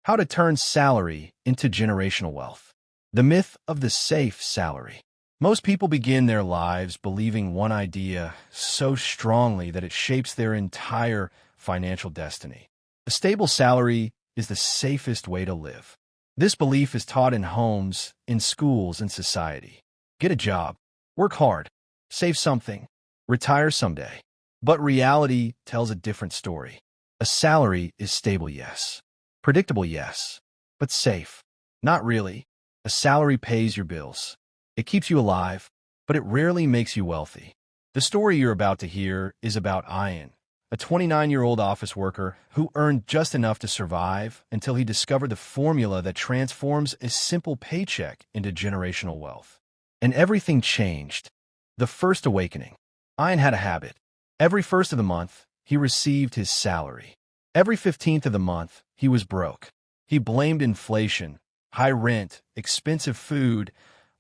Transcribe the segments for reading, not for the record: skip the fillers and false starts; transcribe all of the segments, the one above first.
How to turn salary into generational wealth. The myth of the safe salary. Most people begin their lives believing one idea so strongly that it shapes their entire financial destiny. A stable salary is the safest way to live. This belief is taught in homes, in schools, and society. Get a job, work hard, save something, retire someday. But reality tells a different story. A salary is stable, yes. Predictable, yes. But safe. Not really. A salary pays your bills. It keeps you alive, but it rarely makes you wealthy. The story you're about to hear is about Ian, a 29-year-old office worker who earned just enough to survive until he discovered the formula that transforms a simple paycheck into generational wealth. And everything changed. The first awakening. Ian had a habit. Every first of the month, he received his salary. Every 15th of the month, he was broke. He blamed inflation, high rent, expensive food,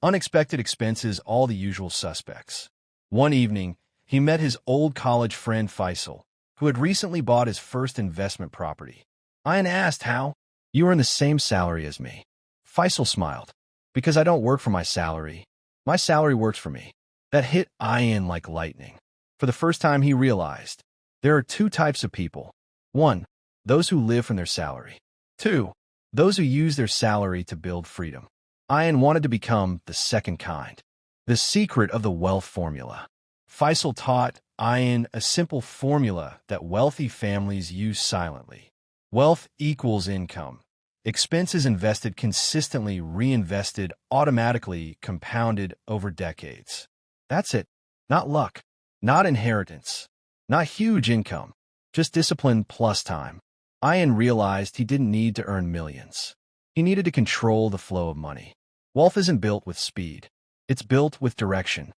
unexpected expenses, all the usual suspects. One evening, he met his old college friend Faisal, who had recently bought his first investment property. Ian asked how. "You earn the same salary as me." Faisal smiled. "Because I don't work for my salary. My salary works for me." That hit Ian like lightning. For the first time, he realized there are two types of people. 1. Those who live from their salary. 2. Those who use their salary to build freedom. Ian wanted to become the second kind. The secret of the wealth formula. Faisal taught Ian a simple formula that wealthy families use silently. Wealth equals income. Expenses invested consistently, reinvested automatically, compounded over decades. That's it. Not luck. Not inheritance. Not huge income. Just discipline plus time. Ian realized he didn't need to earn millions. He needed to control the flow of money. Wealth isn't built with speed. It's built with direction.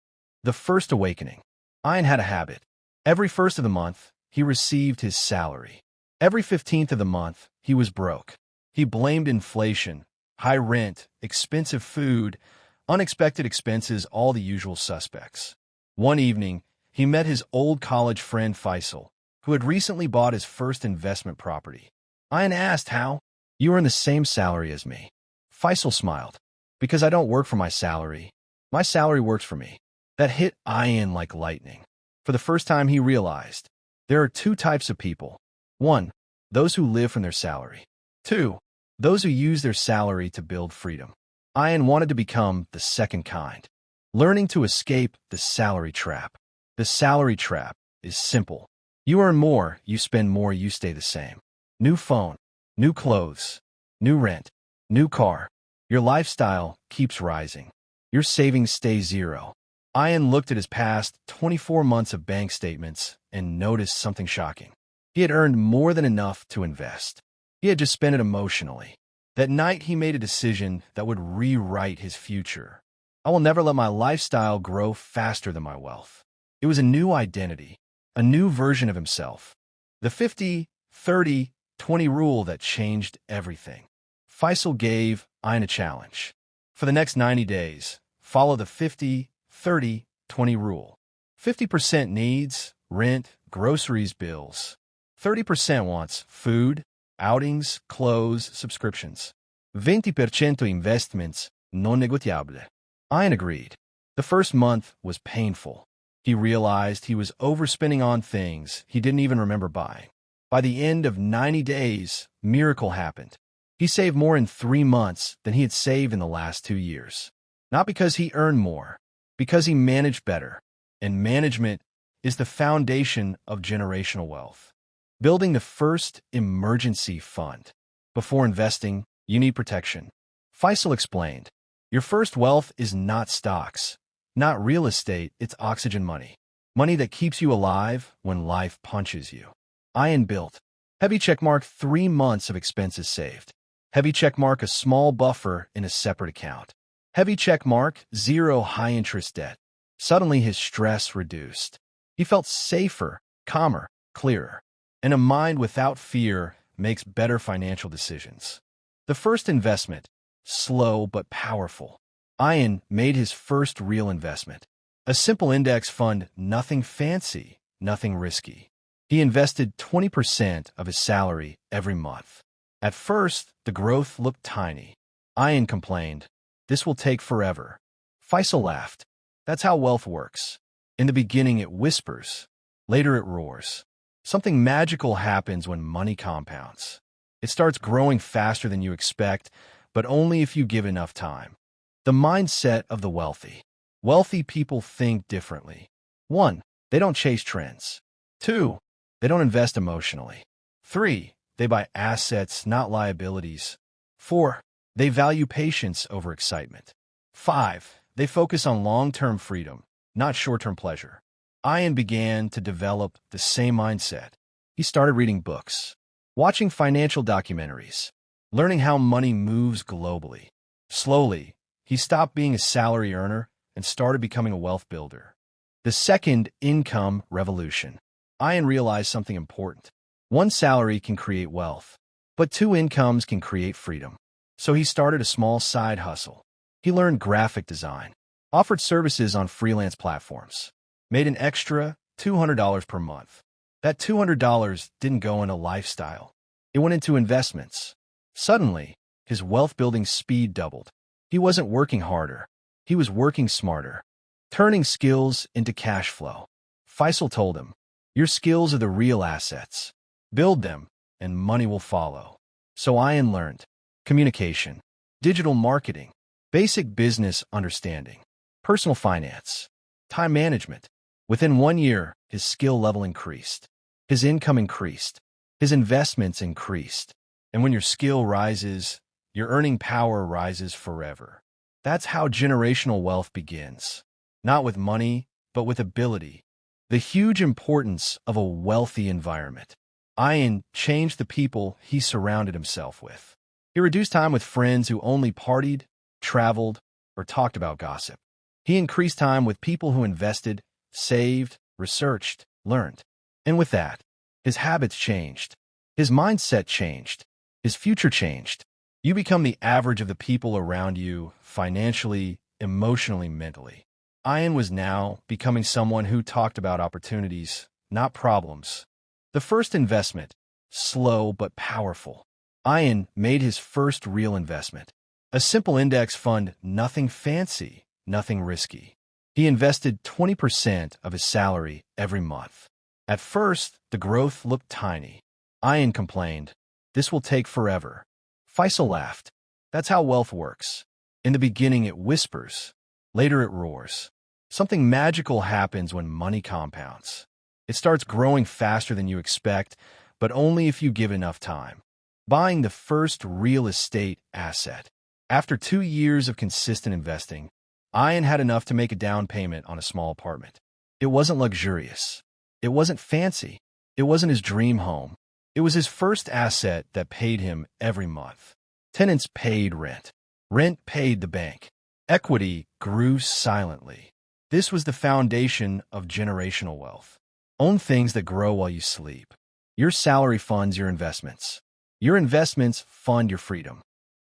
The first awakening. Ian had a habit. Every first of the month, he received his salary. Every 15th of the month, he was broke. He blamed inflation, high rent, expensive food, unexpected expenses, all the usual suspects. One evening, he met his old college friend Faisal, who had recently bought his first investment property. Ian asked how. "You earn the same salary as me." Faisal smiled. "Because I don't work for my salary. My salary works for me." That hit Ian like lightning. For the first time, he realized there are two types of people. 1. Those who live from their salary. 2. Those who use their salary to build freedom. Ian wanted to become the second kind. Learning to escape the salary trap. The salary trap is simple. You earn more, you spend more, you stay the same. New phone, new clothes, new rent, new car. Your lifestyle keeps rising. Your savings stay zero. Ian looked at his past 24 months of bank statements and noticed something shocking. He had earned more than enough to invest. He had just spent it emotionally. That night, he made a decision that would rewrite his future. I will never let my lifestyle grow faster than my wealth. It was a new identity, a new version of himself. The 50-30-20 rule that changed everything. Faisal gave Ian a challenge. For the next 90 days, follow the 50-30-20 rule. 50% needs, rent, groceries, bills. 30% wants, food, outings, clothes, subscriptions. 20% investments, non negociable. Ian agreed. The first month was painful. He realized he was overspending on things he didn't even remember buying. By the end of 90 days, miracle happened. He saved more in 3 months than he had saved in the last 2 years. Not because he earned more, because he managed better. And management is the foundation of generational wealth. Building the first emergency fund. Before investing, you need protection. Faisal explained, your first wealth is not stocks, not real estate, it's oxygen money. Money that keeps you alive when life punches you. Ian built. Heavy checkmark 3 months of expenses saved. Heavy checkmark a small buffer in a separate account. Heavy checkmark 0 high-interest debt. Suddenly his stress reduced. He felt safer, calmer, clearer. And a mind without fear makes better financial decisions. The first investment, slow but powerful. Ian made his first real investment. A simple index fund, nothing fancy, nothing risky. He invested 20% of his salary every month. At first, the growth looked tiny. Ian complained, "This will take forever." Faisal laughed. "That's how wealth works. In the beginning it whispers, later it roars. Something magical happens when money compounds. It starts growing faster than you expect, but only if you give enough time." The mindset of the wealthy. Wealthy people think differently. 1. They don't chase trends. 2. They don't invest emotionally. 3. They buy assets, not liabilities. 4. They value patience over excitement. 5. They focus on long-term freedom, not short-term pleasure. Ian began to develop the same mindset. He started reading books, watching financial documentaries, learning how money moves globally. Slowly, he stopped being a salary earner and started becoming a wealth builder. The second income revolution. Ian realized something important. One salary can create wealth, but two incomes can create freedom. So he started a small side hustle. He learned graphic design, offered services on freelance platforms, made an extra $200 per month. That $200 didn't go into lifestyle. It went into investments. Suddenly, his wealth-building speed doubled. He wasn't working harder. He was working smarter, turning skills into cash flow. Faisal told him, "Your skills are the real assets. Build them, and money will follow." So Ian learned communication, digital marketing, basic business understanding, personal finance, time management. Within 1 year, his skill level increased. His income increased. His investments increased. And when your skill rises, your earning power rises forever. That's how generational wealth begins. Not with money, but with ability. The huge importance of a wealthy environment. Ian changed the people he surrounded himself with. He reduced time with friends who only partied, traveled, or talked about gossip. He increased time with people who invested, saved, researched, learned. And with that, his habits changed. His mindset changed. His future changed. You become the average of the people around you, financially, emotionally, mentally. Ian was now becoming someone who talked about opportunities, not problems. The first investment, slow but powerful. Ian made his first real investment. A simple index fund, nothing fancy, nothing risky. He invested 20% of his salary every month. At first, the growth looked tiny. Ian complained, "This will take forever." Faisal laughed. "That's how wealth works. In the beginning it whispers, later it roars. Something magical happens when money compounds. It starts growing faster than you expect, but only if you give enough time. Buying the first real estate asset. After 2 years of consistent investing, Ian had enough to make a down payment on a small apartment. It wasn't luxurious. It wasn't fancy. It wasn't his dream home. It was his first asset that paid him every month. Tenants paid rent. Rent paid the bank. Equity grew silently. This was the foundation of generational wealth. Own things that grow while you sleep. Your salary funds your investments. Your investments fund your freedom.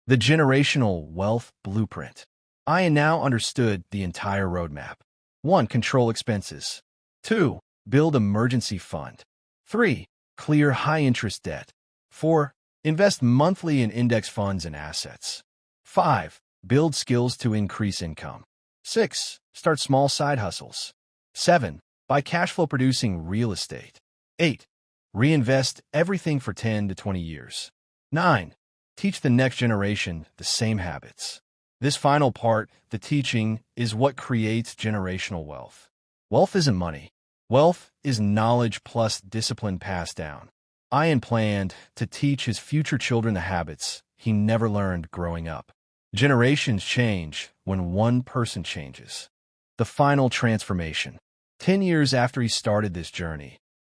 The generational wealth blueprint. Ian now understood the entire roadmap. 1. Control expenses. 2. Build emergency fund. 3. Clear high-interest debt. 4. Invest monthly in index funds and assets. 5. Build skills to increase income. 6. Start small side hustles. 7. Buy cash flow producing real estate. 8. Reinvest everything for 10 to 20 years. 9. Teach the next generation the same habits. This final part, the teaching, is what creates generational wealth. Wealth isn't money. Wealth is knowledge plus discipline passed down. Ian planned to teach his future children the habits he never learned growing up. Generations change when one person changes. The final transformation. 10 years after he started this journey,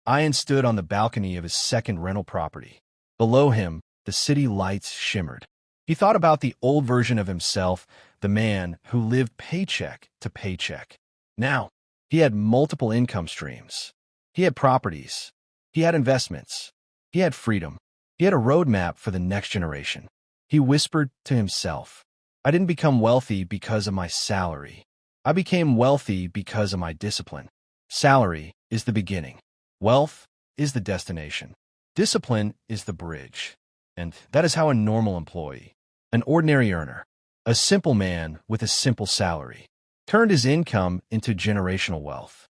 Ian stood on the balcony of his second rental property. Below him, the city lights shimmered. He thought about the old version of himself, the man who lived paycheck to paycheck. Now, he had multiple income streams. He had properties. He had investments. He had freedom. He had a roadmap for the next generation. He whispered to himself, "I didn't become wealthy because of my salary. I became wealthy because of my discipline." Salary is the beginning. Wealth is the destination. Discipline is the bridge. And that is how a normal employee, an ordinary earner, a simple man with a simple salary, turned his income into generational wealth.